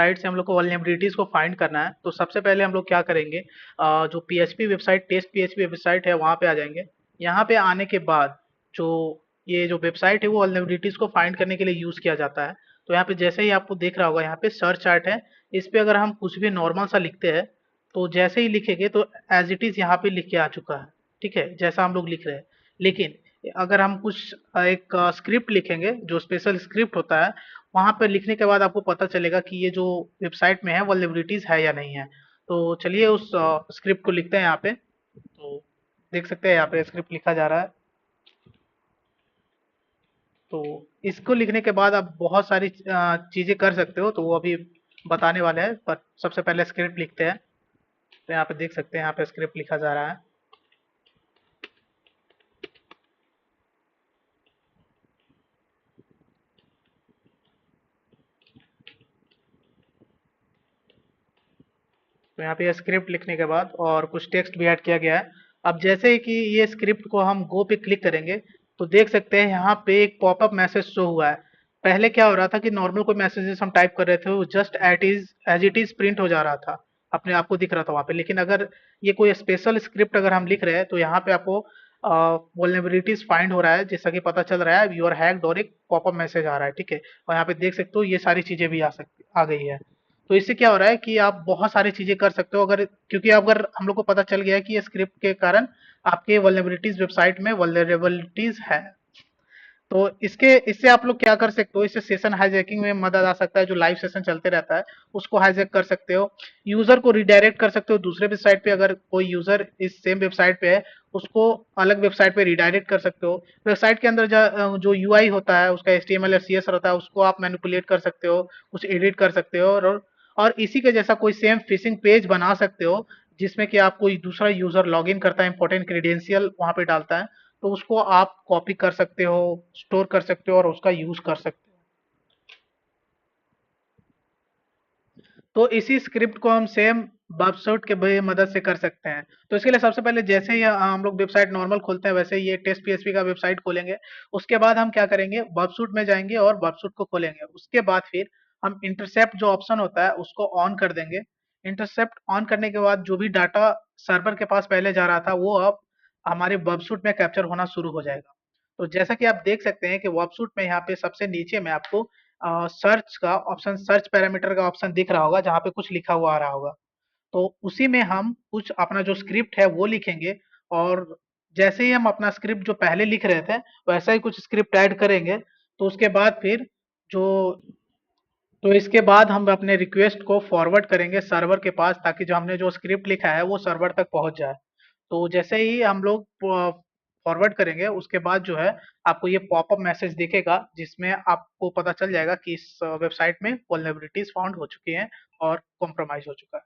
Site से हम लोग को वल्नरेबिलिटीज को फाइंड करना है, तो सबसे पहले हम लोग क्या करेंगे, जो PHP website, test PHP website है, वहां पे आ जाएंगे। यहाँ पे आने के बाद जो ये जो वेबसाइट है वो वल्नरेबिलिटीज को फाइंड करने के लिए यूज किया जाता है। तो यहाँ पे जैसे ही आपको दिख रहा होगा, यहाँ पे सर्च चार्ट है। इस पे अगर हम कुछ भी नॉर्मल सा लिखते हैं, तो जैसे ही लिखेंगे तो एज इट इज यहाँ पे लिख के आ चुका है। ठीक है, जैसा हम लोग लिख रहे हैं। लेकिन अगर हम कुछ एक स्क्रिप्ट लिखेंगे, जो स्पेशल स्क्रिप्ट होता है, वहां पर लिखने के बाद आपको पता चलेगा कि ये जो वेबसाइट में है वल्नरेबिलिटीज है या नहीं है। तो चलिए उस स्क्रिप्ट को लिखते हैं यहाँ पे। तो देख सकते हैं यहाँ पे स्क्रिप्ट लिखा जा रहा है। तो इसको लिखने के बाद आप बहुत सारी चीजें कर सकते हो, तो वो अभी बताने वाले हैं। पर सबसे पहले स्क्रिप्ट लिखते हैं। तो यहाँ पे देख सकते हैं, यहाँ पे स्क्रिप्ट लिखा जा रहा है। तो यहाँ पे स्क्रिप्ट लिखने के बाद और कुछ टेक्स्ट भी ऐड किया गया है। अब जैसे ही कि ये स्क्रिप्ट को हम गो पे क्लिक करेंगे, तो देख सकते हैं यहाँ पे एक पॉपअप मैसेज शो हुआ है। पहले क्या हो रहा था कि नॉर्मल कोई मैसेजेस हम टाइप कर रहे थे, वो just as it is print हो जा रहा था, अपने आप को दिख रहा था वहाँ पे। लेकिन अगर ये कोई स्पेशल स्क्रिप्ट अगर हम लिख रहे हैं, तो यहाँ पे आपको वल्नरेबिलिटीज फाइंड हो रहा है, जैसा कि पता चल रहा है यू आर हैक्ड, और एक पॉपअप मैसेज आ रहा है। ठीक है, और यहाँ पे देख सकते हो ये सारी चीजें भी आ गई है। तो इससे क्या हो रहा है कि आप बहुत सारी चीजें कर सकते हो, अगर क्योंकि अगर हम लोग को पता चल गया है कि ये स्क्रिप्ट के कारण आपके वल्नरेबिलिटीज वेबसाइट में वल्नरेबिलिटीज है। तो इसके इससे आप लोग क्या कर सकते हो, इससे सेशन हाईजैकिंग में मदद आ सकता है। जो लाइव सेशन चलते रहता है उसको हाईजैक कर सकते हो। यूजर को रिडायरेक्ट कर सकते हो दूसरे वेबसाइट पे। अगर कोई यूजर इस सेम वेबसाइट पे है, उसको अलग वेबसाइट पे रिडायरेक्ट कर सकते हो। वेबसाइट के अंदर जो यूआई होता है, उसका एचटीएमएल या सीएस होता है, उसको आप मैनिपुलेट कर सकते हो, कुछ एडिट कर सकते हो। और इसी के जैसा कोई सेम फिशिंग पेज बना सकते हो, जिसमें कि आप कोई दूसरा यूजर लॉगिन करता है, इंपॉर्टेंट क्रेडेंशियल वहां पे डालता है, तो उसको आप कॉपी कर सकते हो, स्टोर कर सकते हो और उसका यूज कर सकते हो। तो इसी स्क्रिप्ट को हम सेम बबसूट के भी मदद से कर सकते हैं। तो इसके लिए सबसे पहले जैसे ही हम लोग वेबसाइट नॉर्मल खोलते हैं, वैसे ही ये टेस्ट पीएचपी का वेबसाइट खोलेंगे। उसके बाद हम क्या करेंगे, बबसूट में जाएंगे और बबसूट को खोलेंगे। उसके बाद फिर हम इंटरसेप्ट जो ऑप्शन होता है उसको ऑन कर देंगे। इंटरसेप्ट ऑन करने के बाद जो भी डाटा सर्वर के पास पहले जा रहा था, वो अब हमारे बबसूट में कैप्चर होना शुरू हो जाएगा। तो जैसा कि आप देख सकते हैं कि वर्कसूट में यहाँ पे सबसे नीचे में आपको सर्च का ऑप्शन, सर्च पैरामीटर का ऑप्शन दिख रहा होगा, जहाँ पे कुछ लिखा हुआ आ रहा होगा। तो उसी में हम कुछ अपना जो स्क्रिप्ट है वो लिखेंगे। और जैसे ही हम अपना स्क्रिप्ट जो पहले लिख रहे थे, वैसा ही कुछ स्क्रिप्ट ऐड करेंगे। तो उसके बाद फिर जो तो इसके बाद हम अपने रिक्वेस्ट को फॉरवर्ड करेंगे सर्वर के पास, ताकि जो हमने जो स्क्रिप्ट लिखा है वो सर्वर तक पहुंच जाए। तो जैसे ही हम लोग फॉरवर्ड करेंगे, उसके बाद जो है आपको ये पॉपअप मैसेज दिखेगा, जिसमें आपको पता चल जाएगा कि इस वेबसाइट में वल्नरेबिलिटीज फाउंड हो चुकी हैं और कॉम्प्रोमाइज हो चुका है।